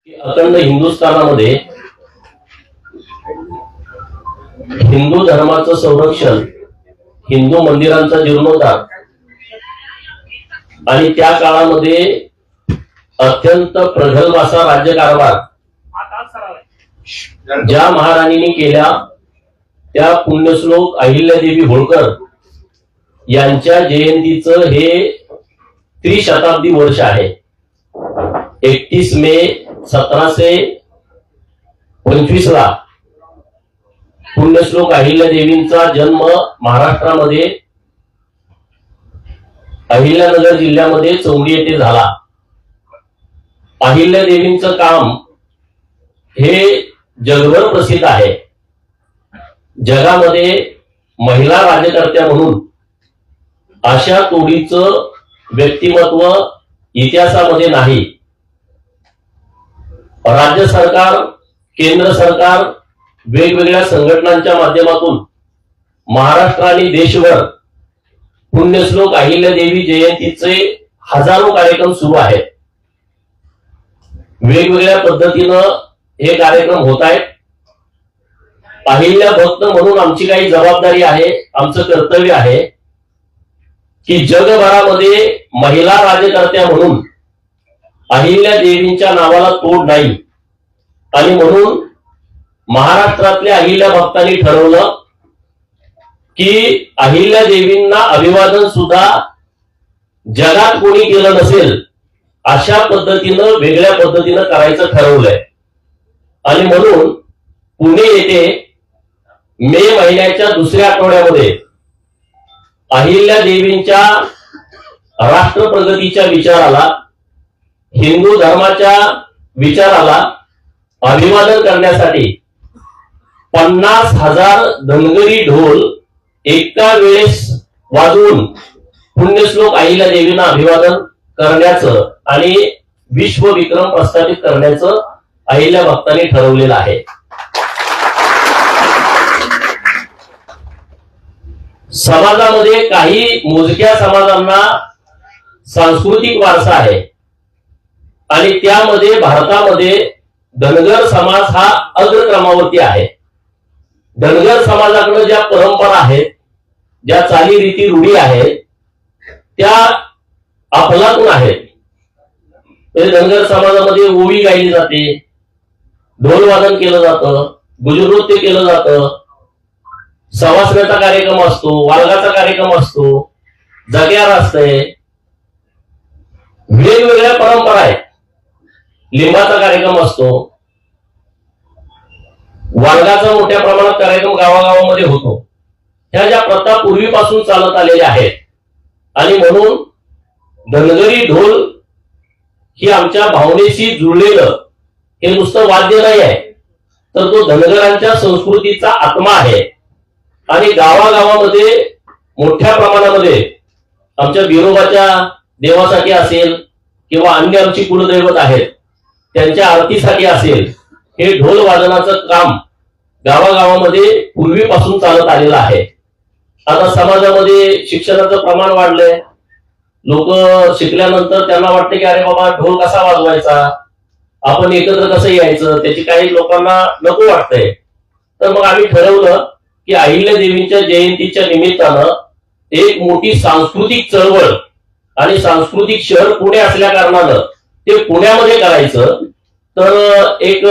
अखंड हिंदुस्थानामध्ये हिंदू धर्माचं संरक्षण, हिंदू मंदिरांचा जीर्णोद्धार आणि त्या काळामध्ये अत्यंत प्रगल्भ असा राज्यकारभार ज्या महाराणींनी केल्या त्या पुण्यश्लोक अहिल्यादेवी होळकर यांच्या जयंतीचं हे त्रिशताब्दी वर्ष आहे। 31 मे 1725 ला पुण्यश्लोक अहिल्यादेवींचा जन्म महाराष्ट्रामध्ये अहिल्यानगर जिल्ह्यामध्ये चौंडी येथे झाला। अहिल्यादेवींचं काम हे जगभर प्रसिद्ध आहे। जगामध्ये महिला राज्यकर्त्या म्हणून अशा तोडीचं व्यक्तिमत्व इतिहासामध्ये नाही। राज्य सरकार, केंद्र सरकार वेगवेगळ्या संघटनांच्या माध्यमातून महाराष्ट्र आणि देशभर पुण्यश्लोक अहिल्यादेवी जयंतीचे हजारो कार्यक्रम सुरू आहेत। वेगवेगळ्या पद्धतीनं हे कार्यक्रम होत आहेत। अहिल्या भक्त म्हणून आमची काही जबाबदारी आहे, आमचं कर्तव्य आहे की जगभरामध्ये महिला राज्यकर्त्या म्हणून अहिल्यादेवींच्या नावाला तोड नाही। आणि म्हणून महाराष्ट्रातल्या अहिल्या भक्तांनी ठरवलं की अहिल्यादेवींना अभिवादन सुद्धा जगात कोणी केलं नसेल अशा पद्धतीनं, वेगळ्या पद्धतीनं करायचं ठरवलंय। आणि म्हणून पुणे येथे मे महिन्याच्या दुसऱ्या आठवड्यामध्ये अहिल्यादेवींच्या राष्ट्र प्रगतीच्या विचाराला, हिंदू धर्माच्या विचाराला अभिवादन करण्यासाठी 50,000 धनगरी ढोल एका वेळेस वाजवून पुण्यश्लोक अहिल्यादेवींना अभिवादन करण्याचं आणि विश्व विक्रम प्रस्थापित करण्याचं अहिल्या भक्तांनी ठरवलेलं आहे। समाजामध्ये काही मोजक्या समाजांना सांस्कृतिक वारसा आहे आणि त्यामध्ये भारतामध्ये धनगर समाज हा अग्रक्रमावरती आहे। धनगर समाजाकडे ज्या परंपरा आहेत, ज्या चालीरीती रूढी आहेत त्या अफलातून आहेत। धनगर समाजामध्ये ओवी गायली जाते, ढोल वादन केलं जातं, गुजनृत्य केलं जातं, सवासण्याचा कार्यक्रम असतो, वालगाचा कार्यक्रम असतो, जग्यार असते, वेगवेगळ्या परंपरा आहेत। लिंबाचा कार्यक्रम असतो, वालगाचा मोठ्या प्रमाणात कार्यक्रम गावागावामध्ये होतो। ह्या ज्या प्रथा पूर्वीपासून चालत आलेल्या आहेत आणि म्हणून धनगरी ढोल ही आमच्या भावनेशी जुळलेलं हे नुसतं वाद्य नाही आहे, तर तो धनगरांच्या संस्कृतीचा आत्मा आहे। आणि गावागावामध्ये मोठ्या प्रमाणामध्ये आमच्या बिरोबाच्या देवासाठी असेल किंवा अन्य आमची कुलदैवत आहेत त्यांच्या आरतीसाठी असेल, हे ढोल वादनाचं काम गावागावामध्ये पूर्वीपासून चालत आलेलं आहे। आता समाजामध्ये शिक्षणाचं प्रमाण वाढलंय, लोक शिकल्यानंतर त्यांना वाटतं की अरे बाबा ढोल कसा वाजवायचा, आपण एकत्र कसं यायचं, त्याची काही लोकांना नको वाटतंय। तर मग आम्ही ठरवलं की अहिल्यादेवींच्या जयंतीच्या निमित्तानं एक मोठी सांस्कृतिक चळवळ, आणि सांस्कृतिक शहर पुणे असल्या कारणानं ते पुण्यामध्ये करायचं। तर एक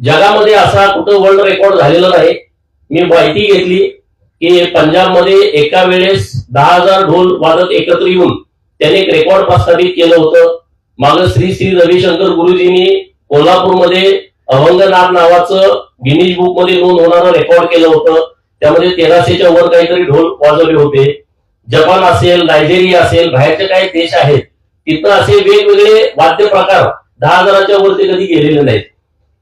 जगामध्ये असा कुठं वर्ल्ड रेकॉर्ड झालेला नाही। मी माहिती घेतली की पंजाबमध्ये एका वेळेस 10,000 ढोल वादक एकत्र येऊन त्यांनी एक रेकॉर्ड प्रस्थापित केलं होतं। मागे श्री श्री रविशंकर गुरुजींनी कोल्हापूरमध्ये अभंगनाथ नावाचं गिनीज बुक मध्ये नोंद होणारं रेकॉर्ड केलं होतं। त्यामध्ये 1300च्या वर काहीतरी ढोल वाजवले होते। जपान असेल, नायजेरिया असेल, बाहेरचे काही देश आहेत तिथं असे वेगवेगळे वाद्य प्रकार 10,000च्या वरती कधी गेलेले नाहीत।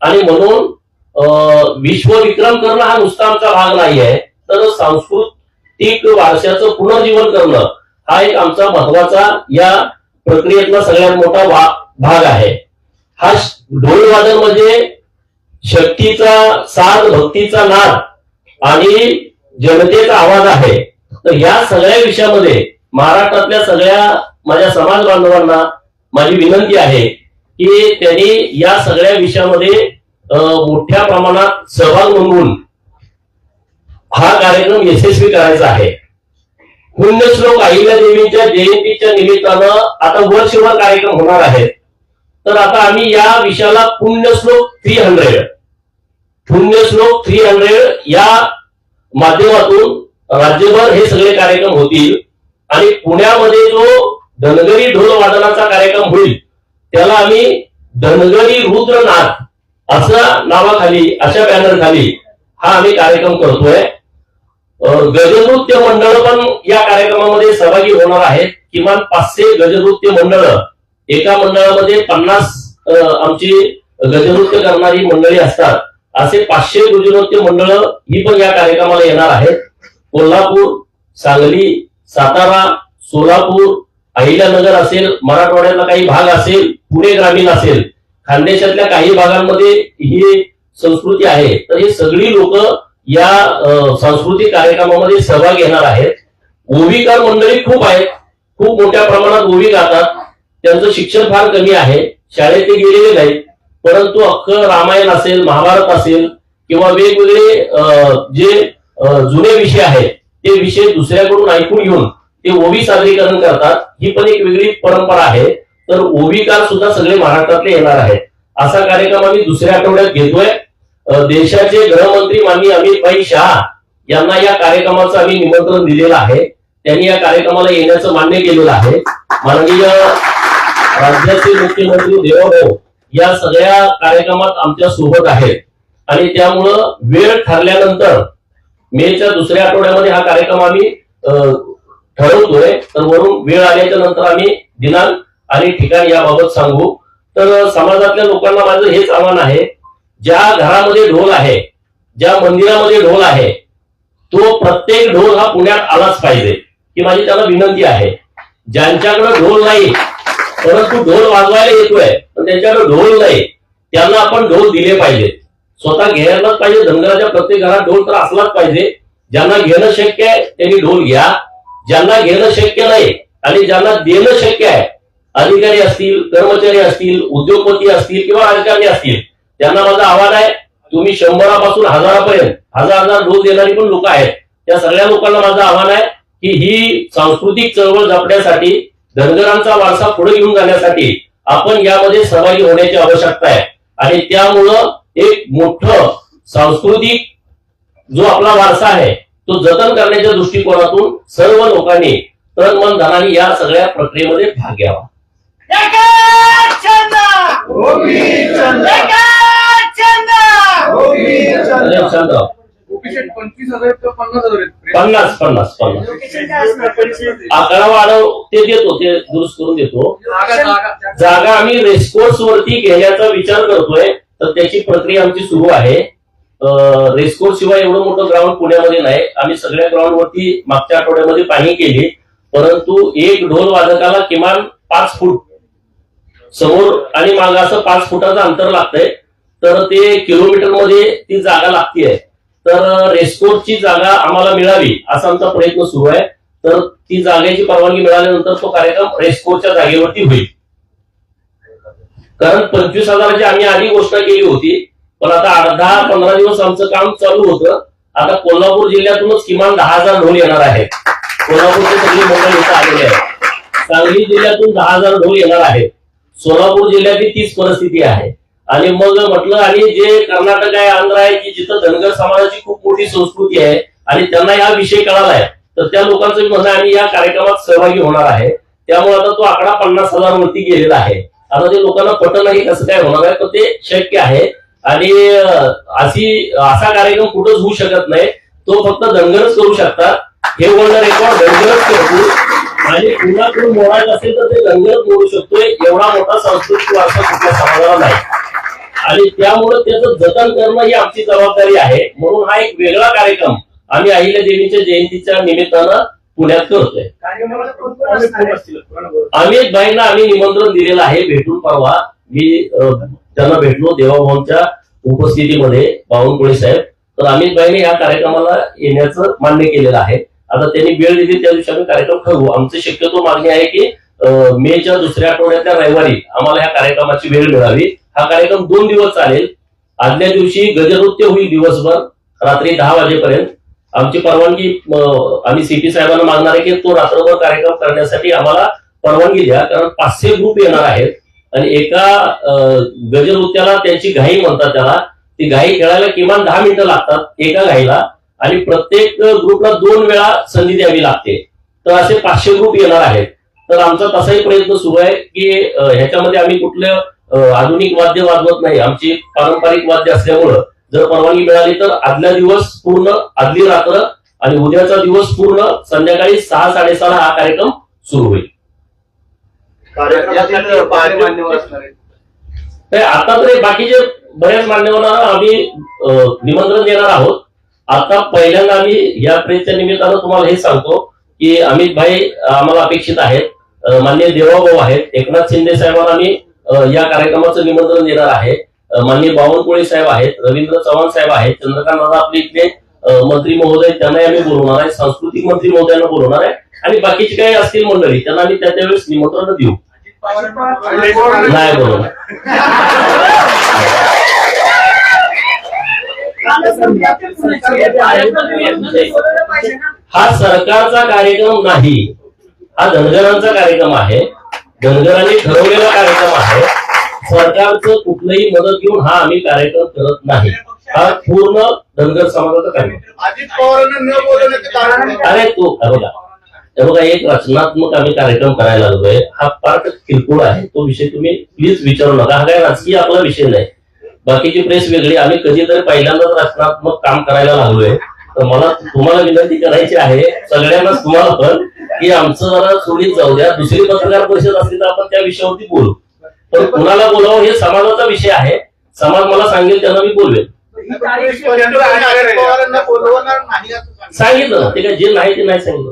आणि म्हणून विश्व विक्रम करणं हा नुसता आमचा भाग नाही आहे, तर सांस्कृतिक वारशाचं पुनर्जीवन करणं हा एक आमचा महत्वाचा या प्रक्रियेतला सगळ्यात मोठा भाग आहे। हा ढोल वादन म्हणजे शक्तीचा साध, भक्तीचा नाद आणि जनतेचा आवाज आहे। तर या सगळ्या विषयामध्ये महाराष्ट्रातल्या सगळ्या माझ्या समाज बांधवांना माझी विनंती आहे की त्यांनी या सगळ्या विषयामध्ये मोठ्या प्रमाणात सहभाग नोंदवून हा कार्यक्रम यशस्वी करायचा आहे. पुण्यश्लोक अहिल्यादेवींच्या जयंतीच्या निमित्तानं आता वर्षभर कार्यक्रम होणार आहेत. तर आता आम्ही या विषयाला पुण्यश्लोक 300 या माध्यमातून राज्यभर हे सगळे कार्यक्रम होतील. आणि पुण्यामध्ये जो धनगरी ढोल वादनाचा कार्यक्रम होईल त्याला आम्ही धनगरी रुद्रनाथ अशा नावाखाली, अशा बॅनर खाली हा आम्ही कार्यक्रम करतोय. गजनृत्य मंडळ पण या कार्यक्रमामध्ये सहभागी होणार आहेत. किमान 500 गजनृत्य मंडळ, एका मंडळामध्ये 50 आमची गजनृत्य करणारी मंडळी असतात. असे 500 गजनृत्य मंडळ ही पण या कार्यक्रमाला येणार आहेत. कोल्हापूर, सांगली, सातारा, सोलापूर, अहिल्यानगर असेल, मराठवाड्यातला काही भाग असेल, पुणे ग्रामीण असेल, खानदेशातल्या काही भागांमध्ये ही संस्कृती आहे. तर ही सगळी लोक या सांस्कृतिक कार्यक्रमामध्ये सहभाग घेणार आहेत. ओवीकार मंडळी खूप आहेत, खूप मोठ्या प्रमाणात ओवी गातात. त्यांचं शिक्षण फार कमी आहे, शाळेत ते गेलेले नाहीत, परंतु अख्खं रामायण असेल, महाभारत असेल किंवा वेगवेगळे जे जुने विषय आहेत ते विषय दुसऱ्याकडून ऐकून घेऊन ते ओवी सादरीकरण करतात. ही पण एक वेगळी परंपरा आहे. तर ओवीकार सुद्धा सगळे महाराष्ट्रातले येणार आहेत. असा कार्यक्रम आम्ही दुसऱ्या आठवड्यात घेतोय. देशाचे गृहमंत्री माननीय अमित भाई शाह यांना या कार्यक्रमाचं आम्ही निमंत्रण दिलेलं आहे. त्यांनी या कार्यक्रमाला येण्याचं मान्य केलेलं आहे. माननीय राज्याचे मुख्यमंत्री देवाभाऊ या सगळ्या कार्यक्रमात आमच्या सोबत आहेत. आणि त्यामुळं वेळ ठरल्यानंतर मेच्या दुसऱ्या आठवड्यामध्ये हा कार्यक्रम आम्ही ठरवतोय. तर वरून वेळ आल्याच्या नंतर आम्ही दिनांक आणि ठिकाण याबाबत सांगू. तर समाजातल्या लोकांना माझं हेच आव्हान आहे, ज्या घरामध्ये ढोल आहे, ज्या मंदिरामध्ये ढोल आहे, तो प्रत्येक ढोल हा पुण्यात आलाच पाहिजे ही माझी त्याला विनंती आहे. ज्यांच्याकडे ढोल नाही परंतु ढोल वाजवायला येतोय पण त्यांच्याकडे ढोल नाही, त्यांना आपण ढोल दिले पाहिजे. स्वतः घ्यायलाच पाहिजे. धनगराच्या प्रत्येक घरात ढोल तर असलाच पाहिजे. ज्यांना घेणं शक्य आहे त्यांनी ढोल घ्या. ज्यांना घेणं शक्य नाही आणि ज्यांना देणं शक्य आहे, अधिकारी असतील, कर्मचारी असतील, उद्योगपती असतील किंवा राजकारणी असतील, त्यांना माझं आव्हान आहे, तुम्ही 100 पासून 1000पर्यंत हजार ढोल देणारी पण लोक आहेत. त्या सगळ्या लोकांना माझं आव्हान आहे की ही सांस्कृतिक चळवळ जपण्यासाठी, धनगरांचा वारसा पुढे घेऊन जाण्यासाठी आपण यामध्ये सहभागी होण्याची आवश्यकता आहे. आणि त्यामुळं एक मोठं सांस्कृतिक जो आपला वारसा आहे तो जतन करण्याच्या दृष्टिकोनातून सर्व लोकांनी तन मन धनाने या सगळ्या प्रक्रियेमध्ये भाग घ्यावा. पन्नास आकडा वाढव ते देतो, ते दुरुस्त करून देतो. जागा आम्ही रेसकोर्स वरती घेण्याचा विचार करतोय. तर त्याची प्रक्रिया आमची सुरू आहे. रेसकोर्स शिवाय एवढं मोठं ग्राउंड पुण्यामध्ये नाही. आम्ही सगळ्या ग्राउंड वरती मागच्या आठवड्यामध्ये पाहणी केली, परंतु एक ढोल वादकाला किमान 5 फूट समोर आणि माग असं 5 फुटाचं अंतर लागतंय. तर ते किलोमीटर मध्ये ती जागा लागतीये. तर रेसकोर्सची जागा आम्हाला मिळावी असा आमचा प्रयत्न सुरू आहे. तर ती जागेची परवानगी मिळाल्यानंतर तो कार्यक्रम रेसकोर्सच्या जागेवरती होईल. कारण 25,000ची आम्ही आधी घोषणा केली होती, पण आता 10-15 दिवस आमचं काम चालू होतं. आता कोल्हापूर जिल्ह्यातूनच किमान 10,000 ढोल येणार आहेत. कोल्हापूरचे सगळे मंडळ इथं आलेले आहेत. सांगली जिल्ह्यातून 10,000 ढोल येणार आहेत. सोलापूर जिल्ह्यातली तीच परिस्थिती आहे. आणि मग म्हटलं, आणि जे कर्नाटक आहे, आंध्र आहे, की जिथं धनगर समाजाची खूप मोठी संस्कृती आहे आणि त्यांना हा विषय कळाला आहे, तर त्या लोकांचं म्हणणं आम्ही या कार्यक्रमात सहभागी होणार आहे. त्यामुळे आता तो आकडा 50,000 वरती गेलेला आहे. आता ते लोकांना पटत नाही कसं काय होणार आहे, पण ते शक्य आहे. आणि असा कार्यक्रम कुठंच होऊ शकत नाही. तो फक्त धनगरच करू शकतात. हे वर्ल्ड रेकॉर्ड धनगरच करतो. आणि पुण्याकडून मोडायचं असेल तर ते धनगरच मोडू शकतोय. एवढा मोठा सांस्कृतिक वारसा कुठल्या समाजाला नाही. आणि त्यामुळे त्याचं जतन करणं ही आमची जबाबदारी आहे. म्हणून हा एक वेगळा कार्यक्रम आम्ही अहिल्यादेवीच्या जयंतीच्या निमित्तानं पुण्यात करतोय. अमित भाईंना आम्ही निमंत्रण दिलेलं आहे भेटून. परवा मी त्यांना भेटलो देवाभाऊंच्या उपस्थितीमध्ये, बावनकुळे साहेब. तर अमित भाईने या कार्यक्रमाला येण्याचं मान्य केलेलं आहे. आता त्यांनी वेळ दिली त्या दिवशी आम्ही कार्यक्रम ठरवू. आमची शक्यतो मागणी आहे की मेच्या दुसऱ्या आठवड्यातल्या रविवारी आम्हाला ह्या कार्यक्रमाची वेळ मिळावी. हा कार्यक्रम 2 दिवस चालेल. आदल्या दिवशी गजनृत्य होईल दिवसभर रात्री 10 वाजेपर्यंत. आमची परवानगी आम्ही सीपी साहेबांना मागणार आहे की तो रात्रभर कार्यक्रम करण्यासाठी आम्हाला परवानगी द्या, कारण 500 ग्रुप येणार आहेत आणि एका गजनृत्याला त्यांची घाई म्हणतात त्याला, ती घाई खेळायला किमान 10 मिनिटं लागतात एका घाईला आणि प्रत्येक ग्रुपला 2 वेळा संधी द्यावी लागते. तर असे 500 ग्रुप येणार आहेत. तर आमचा तसाही प्रयत्न सुरू आहे की ह्याच्यामध्ये आम्ही कुठलं आधुनिक वाद्य वाजवत नाही. आमची पारंपरिक वाद्य असल्यामुळं जर परवानगी मिळाली तर आदल्या दिवस पूर्ण, आदली रात्र आणि उद्याचा दिवस पूर्ण संध्याकाळी 6-6:30 हा कार्यक्रम सुरू होईल. आता तर बाकीचे बऱ्याच मान्यवरांना आम्ही निमंत्रण देणार आहोत. आता पहिल्यांदा आम्ही या प्रेसच्या निमित्तानं तुम्हाला हे सांगतो की अमित भाई आम्हाला अपेक्षित आहेत, माननीय देवाभाऊ आहेत, एकनाथ शिंदे साहेबांना आम्ही या कार्यक्रमाचं निमंत्रण देणार आहे, माननीय बावनकुळे साहेब आहेत, रवींद्र चव्हाण साहेब आहेत, चंद्रकांत दादा आपले इथले मंत्री महोदय त्यांनाही आम्ही बोलवणार आहे, सांस्कृतिक मंत्री महोदयांना बोलवणार आहे आणि बाकीची काही असतील मंडळी त्यांना आम्ही त्या त्यावेळेस निमंत्रण देऊ. नाही बोलवणार. हा सरकारचा कार्यक्रम नाही, हा धनगरांचा कार्यक्रम आहे. धनगरांनी ठरवलेला कार्यक्रम आहे. सरकारचं कुठलंही मदत घेऊन हा आम्ही कार्यक्रम करत नाही. हा पूर्ण धनगर समाजाचा कार्यक्रम. अरे तो बघा एक रचनात्मक आम्ही कार्यक्रम करायला लागलोय. हा पार्ट किरकोळ आहे, तो विषय तुम्ही प्लीज विचारू नका. हा काय राजकीय आपला विषय नाही. बाकीची प्रेस वेगळी. आम्ही कधीतरी पहिल्यांदाच रचनात्मक काम करायला लागलोय. तर मला तुम्हाला विनंती करायची आहे, सगळ्यांनाच तुम्हाला पण, की आमचं जरा सोडीत जाऊ द्या. दुसरी पत्रकार परिषद असली तर आपण त्या विषयावरती बोलू. पण कुणाला बोलावं हे समाजाचा विषय आहे. समाज मला सांगेल त्यांना मी बोलवेल. सांगितलं ना ते काय, जे नाही ते नाही सांगितलं.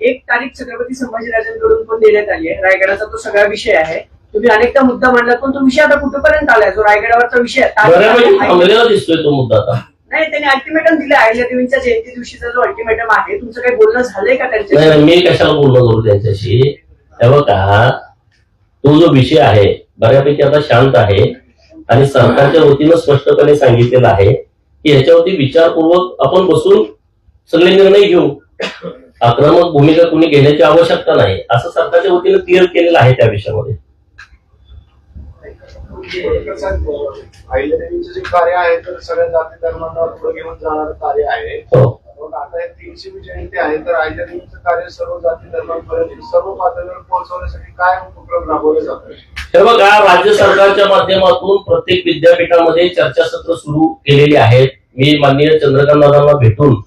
एक तारीख छत्रपती संभाजीराजांकडून पण देण्यात आली आहे. रायगडाचा तो सगळा विषय आहे. तुम्ही अनेकदा मुद्दा मांडला, पण तो विषय आता कुठपर्यंत आलाय? जो रायगडावरचा विषय थांबलेला दिसतोय तो मुद्दा आता. नाही, त्यांनी अल्टिमेटम दिलं. अहिल्यादेवींच्या जयंती दिवशीचा जो अल्टिमेटम आहे, तुमचं काही बोलणं झालंय का त्यांच्या? मी कशाला बोलणं करू त्यांच्याशी? हे बघा, तो जो विषय आहे बऱ्यापैकी आता शांत आहे आणि सरकारच्या वतीनं स्पष्टपणे सांगितलेलं आहे की याच्यावरती विचारपूर्वक आपण बसून सगळे निर्णय घेऊ. आक्रमक भूमिका कुणी घेण्याची आवश्यकता नाही असं सरकारच्या वतीनं क्लिअर केलेलं आहे त्या विषयामध्ये. अहिल्यादेवीचं जे कार्य आहे तर सगळ्या जाती धर्मांना पुढे घेऊन जाणारं कार्य आहे. आता 300वी जयंती आहे, तर अहिल्यादेवीचं कार्य सर्व जाती धर्मांपर्यंत सर्व पातळीवर पोहोचवण्यासाठी काय उपक्रम राबवले जातात? हे बघा, राज्य सरकारच्या माध्यमातून प्रत्येक विद्यापीठामध्ये चर्चासत्र सुरू केलेली आहेत. मी माननीय चंद्रकांत दादांना भेटून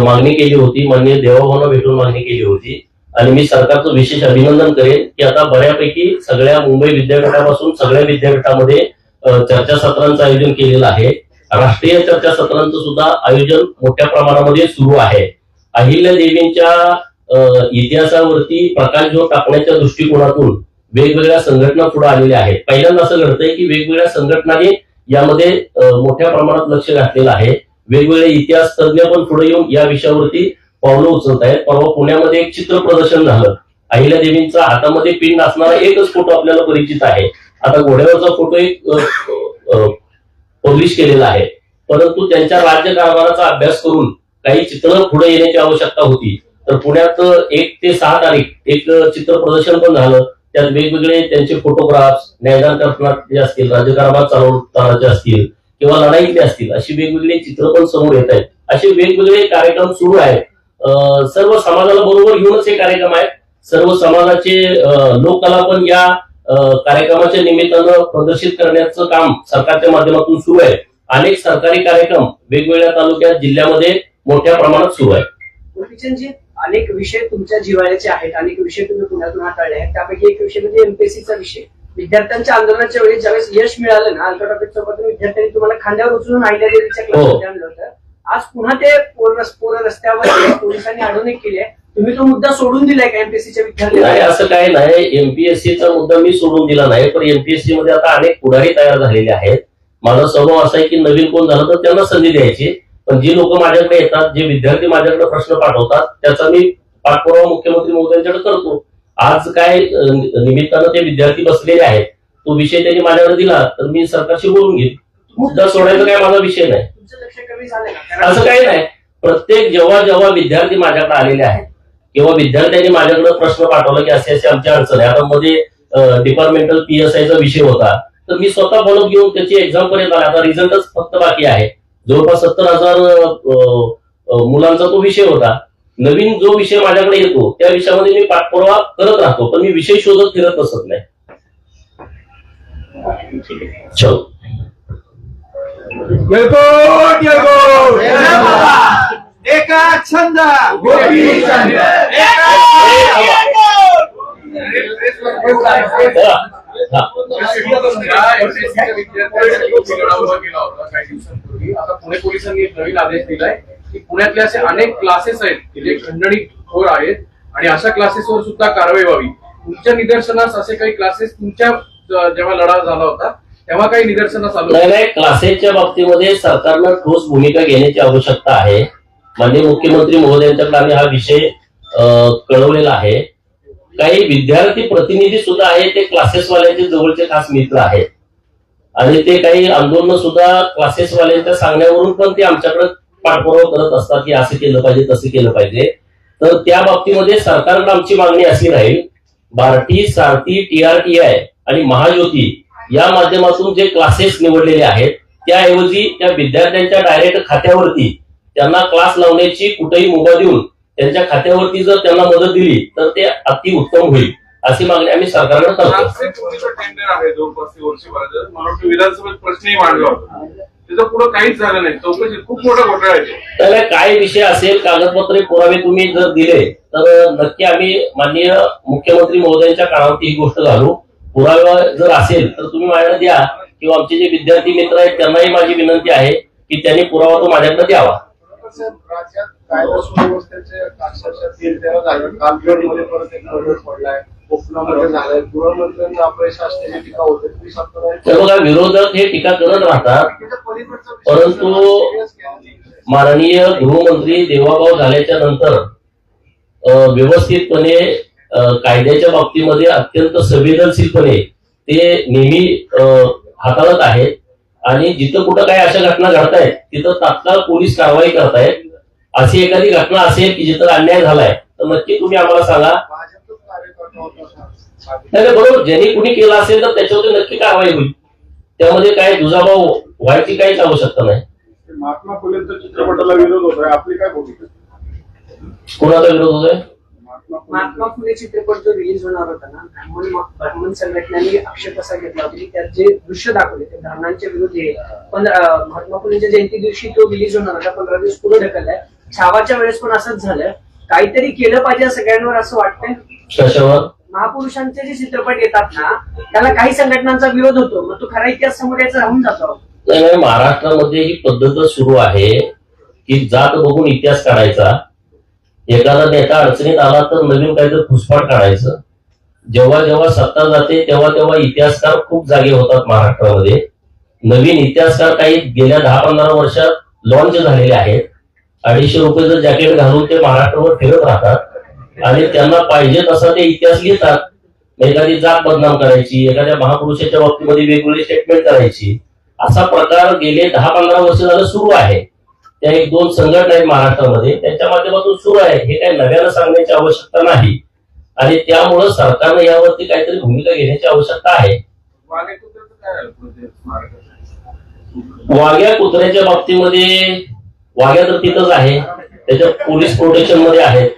मागणी केली होती, माननीय देवाभाऊंना भेटून मागणी केली होती आणि मी सरकारचं विशेष अभिनंदन करेन की आता बऱ्यापैकी सगळ्या मुंबई विद्यापीठापासून सगळ्या विद्यापीठामध्ये चर्चासत्रांचं आयोजन केलेलं आहे. राष्ट्रीय चर्चासत्रांचं सुद्धा आयोजन मोठ्या प्रमाणामध्ये सुरू आहे. अहिल्यादेवींच्या इतिहासावरती प्रकाशझोत टाकण्याच्या दृष्टिकोनातून वेगवेगळ्या संघटना पुढे आलेल्या आहेत. पहिल्यांदा असं घडतंय की वेगवेगळ्या संघटनांनी यामध्ये मोठ्या प्रमाणात लक्ष घातलेलं आहे. वेगवेगळे इतिहास तज्ञ पण पुढे येऊन या विषयावरती पावलं उचलत आहेत. परवा पुण्यामध्ये एक चित्र प्रदर्शन झालं. अहिल्यादेवींचा हातामध्ये पिंड असणारा एकच फोटो आपल्याला परिचित आहे. आता घोड्यावरचा फोटो एक पब्लिश केलेला आहे, परंतु त्यांच्या राज्यकारभाराचा अभ्यास करून काही चित्र पुढे येण्याची आवश्यकता होती. तर पुण्यात 1 ते 6 तारीख एक चित्र प्रदर्शन पण झालं. त्यात वेगवेगळे त्यांचे फोटोग्राफ्स, न्यायदान करणारे असतील, राज्यकारभार चालवणारे असतील किंवा लढाईतले असतील, अशी वेगवेगळी चित्र पण समोर येत आहेत. असे वेगवेगळे कार्यक्रम सुरू आहेत. सर्व समाजाला बरोबर घेऊनच हे कार्यक्रम आहेत. सर्व समाजाचे लोककला पण या कार्यक्रमाच्या निमित्तानं प्रदर्शित करण्याचं काम सरकारच्या माध्यमातून सुरू आहे. अनेक सरकारी कार्यक्रम वेगवेगळ्या तालुक्यात, जिल्ह्यामध्ये मोठ्या प्रमाणात सुरू आहे. किशनजी, अनेक विषय तुमच्या जिव्हाळ्याचे आहेत, अनेक विषय तुम्ही पुण्यातून हाताळले आहेत. त्यापैकी एक विषय म्हणजे एमपीएससीचा विषय. विद्यार्थ्यांच्या आंदोलनाच्या वेळी ज्यावेळेस यश मिळालं ना, अल्ट्राटॉपिक सोबत विद्यार्थ्यांनी तुम्हाला खांद्यावर उचलून अहिल्यादेवीच्या क्लासमध्ये आणलं होतं. आज पुन्हा ते पोर रस्त्यावर पोलिसांनी अडवणूक केली आहे. तुम्ही तो मुद्दा सोडून दिलाय का एमपीएससीच्या विद्यार्थ्यांना? नाही, असं काही नाही. एमपीएससीचा मुद्दा मी सोडून दिला नाही, पण एमपीएससी मध्ये आता अनेक पुढारी तयार झालेले आहेत. माझा स्वभाव असा आहे की नवीन कोण झालं तर त्यांना संधी द्यायची. पण जी लोक माझ्याकडे येतात, जे विद्यार्थी माझ्याकडे प्रश्न पाठवतात, त्याचा मी पाठपुरावा मुख्यमंत्री महोदयांच्याकडे करतो. आज काय निमित्तानं ते विद्यार्थी बसलेले आहेत, तो विषय त्यांनी माझ्याकडे दिला तर मी सरकारशी बोलून घेईन. मुद्दा सोडायचा काय माझा विषय नाही. तुमचं लक्ष कमी झालं का? असं काही नाही. प्रत्येक जेव्हा विद्यार्थी माझ्याकडे आलेले आहेत किंवा विद्यार्थ्यांनी माझ्याकडे प्रश्न पाठवला की असे असे आमच्या अडचण आहे, आता मध्ये डिपार्टमेंटल PSI चा विषय होता, तर मी स्वतः फॉलोअप घेऊन त्याची एक्झाम पर्यंत आला. आता रिझल्टच फक्त बाकी आहे. जवळपास 70,000 मुलांचा तो विषय होता. नवीन जो विषय माझ्याकडे येतो त्या विषयामध्ये मी पाठपुरावा करत राहतो, पण मी विषय शोधत फिरत बसत नाही. चलो. एका छंद आता पुणे पोलिसांनी एक नवीन आदेश दिलाय की पुण्यातले असे अनेक क्लासेस आहेत की जे खंडणीखोर आहेत आणि अशा क्लासेसवर सुद्धा कारवाई व्हावी. तुमच्या निदर्शनास असे काही क्लासेस तुमच्या जेव्हा लढा झाला होता तेव्हा काही निदर्शनास आलो? नाही, क्लासेसच्या बाबतीमध्ये सरकारनं ठोस भूमिका घेण्याची आवश्यकता आहे. माननीय मुख्यमंत्री महोदयांच्याकडे आम्ही हा विषय कळवलेला आहे. काही विद्यार्थी प्रतिनिधी सुद्धा आहेत, ते क्लासेसवाल्यांचे जवळचे खास मित्र आहेत आणि ते काही आंदोलन सुद्धा क्लासेसवाल्यांच्या सांगण्यावरून पण ते आमच्याकडे पाठपुरावा करत असतात की असं केलं पाहिजे, तसं केलं पाहिजे. तर त्या बाबतीमध्ये सरकारकडे आमची मागणी अशी राहील, बार्टी, सारथी, TRTI आणि महाज्योती या माध्यमातून जे क्लासेस निवडलेले आहेत त्याऐवजी त्या विद्यार्थ्यांच्या डायरेक्ट खात्यावरती त्यांना क्लास लावण्याची कुठेही मुभा देऊन त्यांच्या खात्यावरती जर त्यांना मदत दिली तर ते अति उत्तम होईल, अशी मागणी आम्ही सरकारकडे करतो. टेंडर आहे जवळपास वर्षभरात, मला वाटतं विधानसभेत प्रश्नही मांडला होता, त्याचं पुढे काहीच झालं नाही. चौकशी खूप मोठा घोटाळा आहे. त्याला काय विषय असेल, कागदपत्रे पुरावे तुम्ही जर दिले तर नक्की आम्ही माननीय मुख्यमंत्री महोदयांच्या कानावरती ही गोष्ट घालू. पुरावा जर असेल तर तुम्ही माझ्याकडे द्या किंवा आमचे जे विद्यार्थी मित्र आहेत त्यांनाही माझी विनंती आहे की त्यांनी पुरावा तो माझ्याकडे द्यावा. राज्यात कायदा सुव्यवस्थेचे अक्षरशः 13 झाले. कालगडमध्ये परत एक मर्डर पडलाय, कोकणामध्ये झालाय, गृहमंत्र्यांचं अपयश असल्याची टीका होते. तर बघा, विरोधक हे टीका करत राहतात, परंतु माननीय गृहमंत्री देवाभाऊ झाल्याच्या नंतर व्यवस्थितपणे कायद्याच्या बाबतीमध्ये अत्यंत संवेदनशीलपणे ते नेहमी हाताळत आहेत आणि जिथं कुठं काही अशा घटना घडतायत तिथं तात्काळ पोलीस कारवाई करतायत. अशी एखादी घटना असेल की जिथं अन्याय झालाय तर नक्की तुम्ही आम्हाला सांगा. नाही, बरोबर, ज्यांनी कुणी केलं असेल तर त्याच्यावरती नक्की कारवाई होईल. त्यामध्ये काय दुजाभाव व्हायची काहीच आवश्यकता नाही. महात्मा फुलेंच्या चित्रपटाला विरोध होतोय, आपली काय भूमिका? कोणाचा विरोध होतोय? महात्मा फुले चित्रपट जो रिलीज होणार होता ना, ब्राह्मण संघटनांनी आक्षेप असा घेतला होता की त्यात जे दृश्य दाखवले ते ब्राह्मणांच्या विरोधी आहे. पण महात्मा फुलेंच्या जयंती दिवशी तो रिलीज होणार होता, 15 दिवस पुढे ढकललाय. छावाच्या वेळेस पण असंच झालं. काहीतरी केलं पाहिजे सगळ्यांवर असं वाटतंय. कशावर? महापुरुषांचे जे चित्रपट येतात ना त्याला काही संघटनांचा विरोध होतो, मग तो खरा इतिहास समोर यायचा राहून जातो. नाही, महाराष्ट्रामध्ये ही पद्धत सुरू आहे की जात बघून इतिहास काढायचा. एखादा नेता अडचणीत आला तर नवीन काहीतरी फुसफाट काढायचं. जेव्हा जेव्हा सत्ता जाते तेव्हा तेव्हा इतिहासकार खूप जागे होतात महाराष्ट्रामध्ये. नवीन इतिहासकार काही गेल्या 10-15 वर्षात लॉन्च झालेले आहेत. 250 रुपयाचं जॅकेट घालून ते महाराष्ट्रावर फिरत राहतात आणि त्यांना पाहिजे तसा ते इतिहास लिहितात. एखादी जात बदनाम करायची, एखाद्या महापुरुषाच्या बाबतीमध्ये वेगवेगळी स्टेटमेंट करायची, असा प्रकार गेले 10-15 वर्ष झालं सुरू आहे. त्या 1-2 संघटना आहेत महाराष्ट्रामध्ये, त्यांच्या माध्यमातून सुरू आहे. हे काही नव्यानं सांगण्याची आवश्यकता नाही आणि त्यामुळं सरकारनं यावरती काहीतरी भूमिका घेण्याची आवश्यकता आहे. वाघ्या कुत्र्याच्या बाबतीमध्ये वाघ्या तर तिथंच आहे, त्याच्या पोलीस प्रोटेक्शन मध्ये आहेत.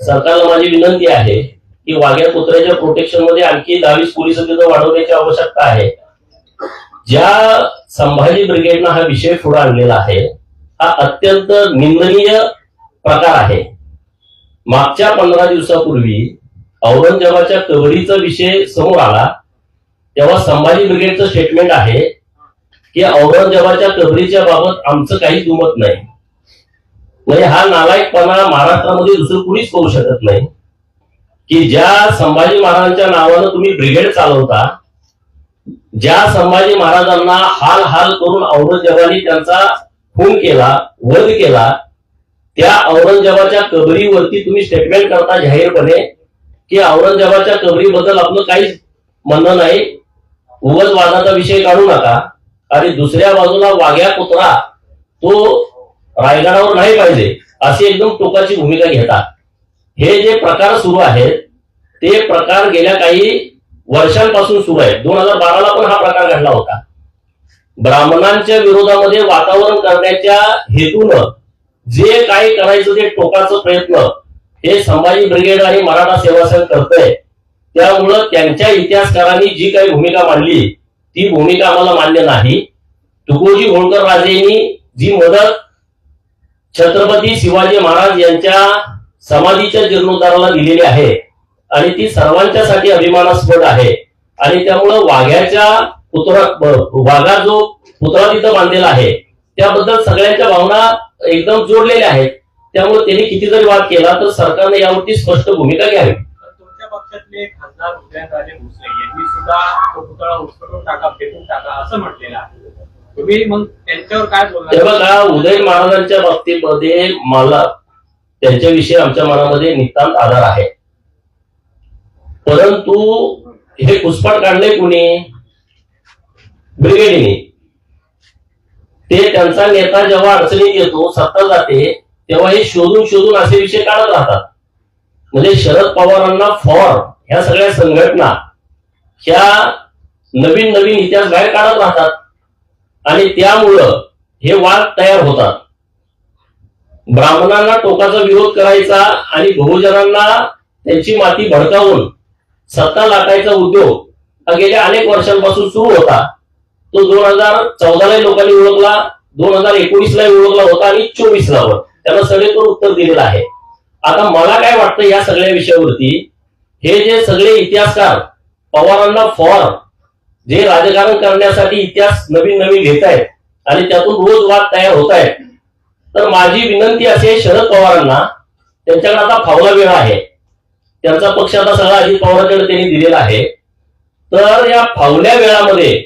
सरकारला माझी विनंती आहे की वाघ्या कुत्र्याच्या प्रोटेक्शन मध्ये आणखी 10-20 पोलीस तिथं वाढवण्याची आवश्यकता आहे. ज्या संभाजी ब्रिगेडनं हा विषय पुढे आणलेला आहे हा अत्यंत निंदनीय प्रकार आहे. मागच्या 15 दिवसापूर्वी औरंगजेबाच्या कबरीचा विषय समोर आला तेव्हा संभाजी ब्रिगेडचं स्टेटमेंट आहे की औरंगजेबाच्या कबरीच्या बाबत आमचं काही दुमत नाही. म्हणजे हा नालायकपणा महाराष्ट्रामध्ये दुसरं कुणीच करू शकत नाही की ज्या संभाजी महाराजांच्या नावानं तुम्ही ब्रिगेड चालवता, ज्या संभाजी महाराजांना हाल हाल करून औरंगजेबाने त्यांचा खून केला, वध केला, त्या औरंगजेबाच्या कबरीवरती तुम्ही स्टेटमेंट करता जाहीरपणे की औरंगजेबाच्या कबरीबद्दल आपलं काहीच म्हणणं नाही, उगाच वादाचा विषय काढू नका. आणि दुसऱ्या बाजूला वाघ्या कुत्रा तो रायगडावर नाही पाहिजे अशी एकदम टोकाची भूमिका घेतात. हे जे प्रकार सुरू आहेत ते प्रकार गेल्या काही वर्षांपासून सुरू आहेत. 2012ला पण हा प्रकार घडला होता. ब्राह्मणांच्या विरोधामध्ये वातावरण करण्याच्या हेतूनं जे काही करायचं ते टोकाचं प्रयत्न हे संभाजी ब्रिगेड आणि मराठा सेवा संघ करतंय. त्यामुळं त्यांच्या इतिहासकारांनी जी काही भूमिका मांडली ती भूमिका आम्हाला मान्य नाही. तुकोजी होळकर राजेंनी जी मदत छत्रपती शिवाजी महाराज यांच्या समाधीच्या जीर्णोद्धाराला दिलेली आहे आणि ती सर्वांच्यासाठी अभिमानास्पद आहे. आणि त्यामुळं वाघा जो पुतळा तिथं बांधलेला आहे त्याबद्दल सगळ्यांच्या भावना एकदम जोडलेल्या आहेत. त्यामुळे त्यांनी किती जरी वाद केला तर सरकारने यावरती स्पष्ट भूमिका घ्यावी. तुमच्या पक्षातले खासदार उदयनराजे भोसले यांनी सुद्धा तो पुतळा उचलून टाका, फेकून टाका असं म्हटलेलं आहे. तुम्ही मग त्यांच्यावर काय बोलणार? हे बघा, उदय महाराजांच्या बाबतीमध्ये मला त्यांच्याविषयी आमच्या मनामध्ये नितांत आदर आहे. परंतु हे घुसपाट काढले कुणी? ब्रिगेडीने. ते त्यांचा नेता जेव्हा अडचणीत येतो, सत्ता जाते, तेव्हा हे शोधून शोधून असे विषय काढत राहतात. म्हणजे शरद पवारांना फॉर ह्या सगळ्या संघटना ह्या नवीन नवीन इतिहास बाहेर काढत राहतात आणि त्यामुळं हे वाद तयार होतात. ब्राह्मणांना टोकाचा विरोध करायचा आणि बहुजनांना त्यांची माती भडकावून सत्ता लाटायचा उद्योग हा गेल्या अनेक वर्षांपासून सुरू होता. तो 2014ला लोकांनी ओळखला, 2019ला ओळखला होता आणि 24ला त्याला सडेतोड उत्तर दिलेलं आहे. आता मला काय वाटतं या सगळ्या विषयावरती, हे जे सगळे इतिहासकार पवारांना फॉर जे राजकारण करण्यासाठी इतिहास नवीन नवीन घेत आहेत आणि त्यातून रोज वाद तयार होत आहेत, तर माझी विनंती असे शरद पवारांना, त्यांच्याकडे आता फावला वेळ आहे, त्यांचा पक्ष आता सगळा अजित पवारांकडे त्यांनी दिलेला आहे. तर या फावल्या वेळामध्ये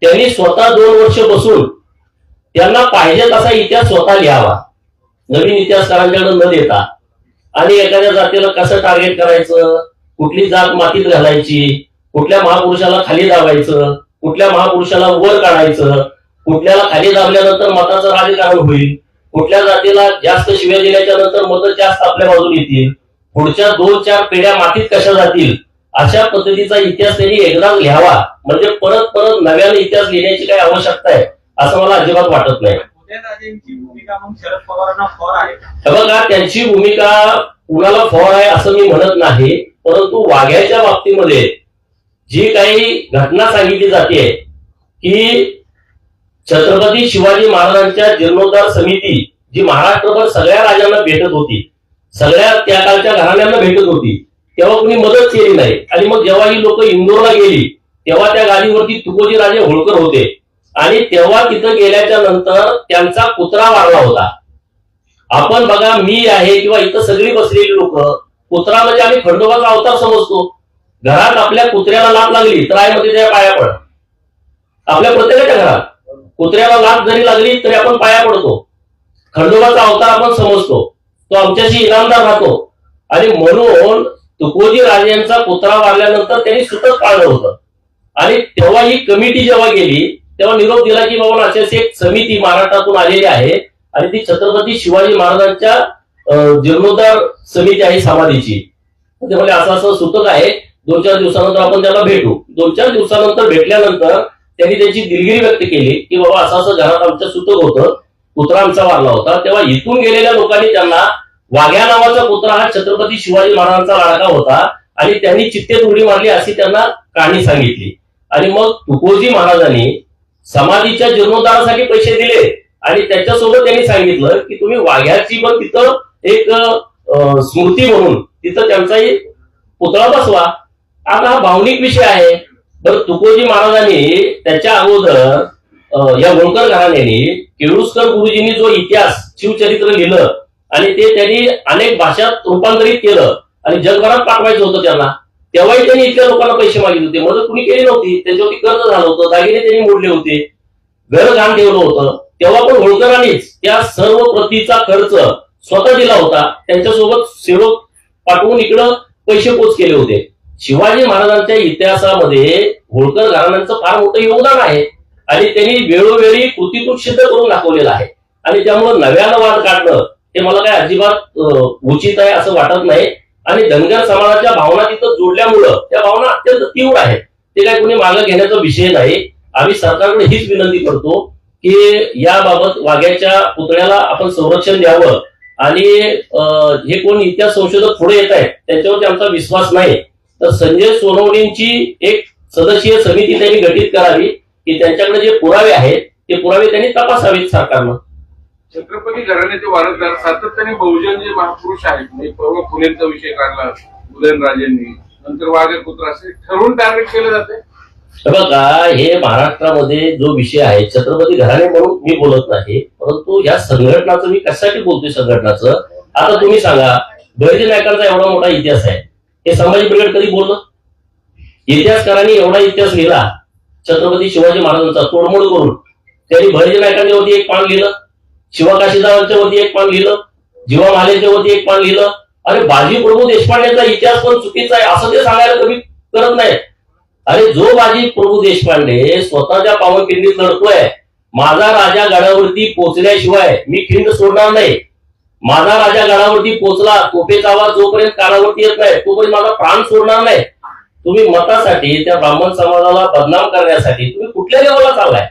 त्यांनी स्वतः 2 वर्ष बसून त्यांना पाहिजे तसा इतिहास स्वतः लिहावा, नवीन इतिहासकारांच्याकडे न देता. आणि एखाद्या जातीला कसं टार्गेट करायचं, कुठली जात मातीत घालायची, कुठल्या महापुरुषाला खाली दाबायचं, कुठल्या महापुरुषाला वर काढायचं, कुठल्याला खाली दाबल्यानंतर मताचं राजकारण होईल, कुठल्या जातीला जास्त शिव्या दिल्याच्या नंतर मतं जास्त आपल्या बाजून येतील, पुढच्या 2-4 पिढ्या मातीत कशा जातील, अशा पद्धतीचा इतिहास त्यांनी एकदाच लिहावा. म्हणजे परत परत नव्याने इतिहास लिहिण्याची काही आवश्यकता आहे असं मला अजिबात वाटत नाही. उदयनराजेंची भूमिका मग शरद पवारांना फॉर आहे? हे बघा, त्यांची भूमिका कुणाला फॉर आहे असं मी म्हणत नाही, परंतु वाघ्याच्या बाबतीमध्ये जी काही घटना सांगितली जाते की छत्रपती शिवाजी महाराजांच्या जीर्णोद्धार समिती जी महाराष्ट्रभर सगळ्या राजांना भेटत होती, सगळ्या त्या कालच्या घराण्यांना भेटत होती, तेव्हा कुणी मदत केली नाही. आणि मग जेव्हा ही लोक इंदोरला गेली तेव्हा त्या गाडीवरती तुकोजी राजे होळकर होते आणि तेव्हा तिथं गेल्याच्या नंतर त्यांचा कुत्रा वारला होता. आपण बघा, मी आहे किंवा इथं सगळी बसलेली लोक, कुत्रा म्हणजे आम्ही खंडोबाचा अवतार समजतो. घरात आपल्या कुत्र्याला लात लागली तर आईमध्ये त्या पाया पड. आपल्या प्रत्येकाच्या घरात कुत्र्याला लात जरी लागली तरी आपण पाया पडतो. खंडोबाचा अवतार आपण समजतो, तो आमच्याशी इनामदार राहतो. आणि म्हणून तुकोजी राजेंचा कुत्रा वारल्यानंतर त्यांनी सुतक पाळलं होतं. आणि तेव्हा ही कमिटी जेव्हा गेली तेव्हा निरोप दिला की बाबा अशी एक समिती महाराष्ट्रातून आलेली आहे आणि ती छत्रपती शिवाजी महाराजांच्या जीर्णोद्धार समिती आहे समाधीची. ते म्हणजे असं असं सुतक आहे, 2-4 दिवसानंतर आपण त्याला भेटू. 2-4 दिवसानंतर भेटल्यानंतर त्यांनी त्याची दिलगिरी व्यक्त केली की बाबा असं असं घरात आमच्या सुतक होतं, कुत्रा आमचा वारला होता. तेव्हा इथून गेलेल्या लोकांनी त्यांना वाघ्या नावाचा कुत्रा हा छत्रपती शिवाजी महाराजांचा लाडका होता आणि त्यांनी चित्तेत उडी मारली अशी त्यांना कहाणी सांगितली. आणि मग तुकोजी महाराजांनी समाधीच्या जीर्णोद्धारासाठी पैसे दिले आणि त्याच्यासोबत त्यांनी सांगितलं की तुम्ही वाघ्याची पण तिथं एक स्मृती म्हणून तिथं त्यांचाही पुतळा बसवा. आता हा भावनिक विषय आहे. तर तुकोजी महाराजांनी त्याच्या अगोदर या होळकर घराण्याने केळुसकर गुरुजींनी जो इतिहास शिवचरित्र लिहिलं आणि ते त्यांनी अनेक भाषात रूपांतरित केलं आणि जगभरात पाठवायचं होतं त्यांना, तेव्हाही त्यांनी इथल्या लोकांना पैसे मागितले होते. मदत कुणी केली नव्हती. त्यांच्यावरती कर्ज झालं होतं, दागिने त्यांनी मोडले होते, घर घाण ठेवलं होतं. तेव्हा पण होळकरांनीच त्या सर्व प्रतीचा खर्च स्वतः दिला होता. त्यांच्यासोबत सेवक पाठवून इकडं पैसे पोच केले होते. शिवाजी महाराजांच्या इतिहासामध्ये होळकर घराण्यांचं फार मोठं योगदान आहे आणि त्यांनी वेळोवेळी कृतीतून सिद्ध करून दाखवलेलं आहे. आणि त्यामुळे नव्यानं वाद काढणं हे मला काय अजिबात उचित आहे असं वाटत नाही. आणि धनगर समाजाच्या भावना तिथं जोडल्यामुळं त्या भावना अत्यंत तीव्र आहेत. ते काय कोणी मागं घेण्याचा विषय नाही. आम्ही सरकारकडे हीच विनंती करतो की याबाबत वाघ्याच्या पुतळ्याला आपण संरक्षण द्यावं आणि हे कोण इतिहास संशोधक पुढे येत आहेत त्यांच्यावरती आमचा विश्वास नाही. तर संजय सोनवणेंची एक सदस्यीय समिती त्यांनी गठीत करावी की त्यांच्याकडे जे पुरावे आहेत ते पुरावे त्यांनी तपासावेत सरकारनं. छत्रपती घराण्याचे वारसदार सातत्याने बहुजन जे महापुरुष आहेत म्हणजे परवा पुणेचा विषय काढला उदयनराजेंनी, नंतर वाघेपुत्र असे ठरवून टार्गेट केलं जाते. बघा हे महाराष्ट्रामध्ये जो विषय आहे छत्रपती घराणे म्हणून मी बोलत नाही, परंतु या संघटनाचं मी कशासाठी बोलतोय संघटनाचं. आता तुम्ही सांगा बहिर्जी नायकांचा एवढा मोठा इतिहास आहे, हे संभाजी ब्रिगेड कधी बोललं? इतिहासकारांनी एवढा इतिहास लिहिला छत्रपती शिवाजी महाराजांचा तोडमोड करून. त्यांनी बहिर्जी नायकांच्या वरती एक पान लिहिलं, शिवकाशीदारांच्या वरती एक पान लिहिलं, जीवा मालेच्या वरती एक पान लिहिलं. अरे बाजी प्रभू देशपांडेचा इतिहास पण चुकीचा आहे असं ते सांगायला कमी करत नाही. अरे जो बाजी प्रभू देशपांडे स्वतःच्या पावनखिंडीत लढतोय, माझा राजा गडावरती पोहोचल्याशिवाय मी खिंड सोडणार नाही, माझा राजा गडावरती पोहोचला तोफेचा आवाज जोपर्यंत कानावरती येत नाही तोपर्यंत माझा प्राण सोडणार नाही. तुम्ही मतासाठी त्या ब्राह्मण समाजाला बदनाम करण्यासाठी तुम्ही कुठल्या लेवलला चाललाय?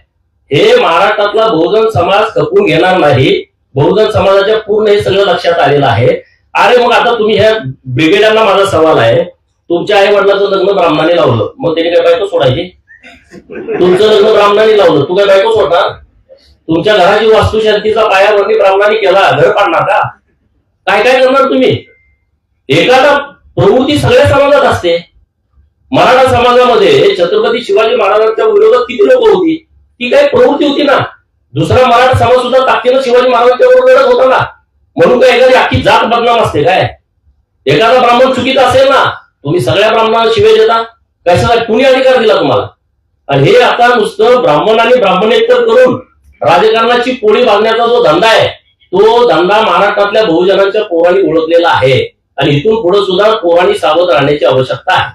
हे महाराष्ट्रातला बहुजन समाज खपवून घेणार नाही. बहुजन समाजाच्या पूर्ण हे सगळं लक्षात आलेलं आहे. अरे मग आता तुम्ही ह्या ब्रिगेडांना माझा सवाल आहे, तुमच्या आई वडिलाचं लग्न ब्राह्मणाने लावलं मग त्याने काय बायको सोडायची? तुमचं लग्न ब्राह्मणाने लावलं तू काय बायको सोडणार? तुमच्या घराची वास्तुशांतीचा पायाभरणी ब्राह्मणाने केला, घर पाडणार का? काय काय करणार तुम्ही? एखादा प्रवृत्ती सगळ्या समाजात असते. मराठा समाजामध्ये छत्रपती शिवाजी महाराजांच्या विरोधात किती लोक होती? ती काही प्रवृत्ती होती ना. दुसरा मराठा समाज सुद्धा ताकदीनं शिवाजी महाराजांच्या विरोधात लढत होता ना. म्हणून काय एखादी अख्खी जात बदनाम असते काय? एखादा ब्राह्मण चुकीचा असेल ना, तुम्ही सगळ्या ब्राह्मणाला शिवे देता? कशाला कुणी अधिकार दिला तुम्हाला? आणि हे आता नुसतं ब्राह्मण आणि ब्राह्मणेतर करून राजकारणाची पोळी बांधण्याचा जो धंदा आहे तो धंदा महाराष्ट्रातल्या बहुजनांच्या पोरांनी ओळखलेला आहे आणि इथून पुढे सुद्धा पोरांनी सावध राहण्याची आवश्यकता आहे.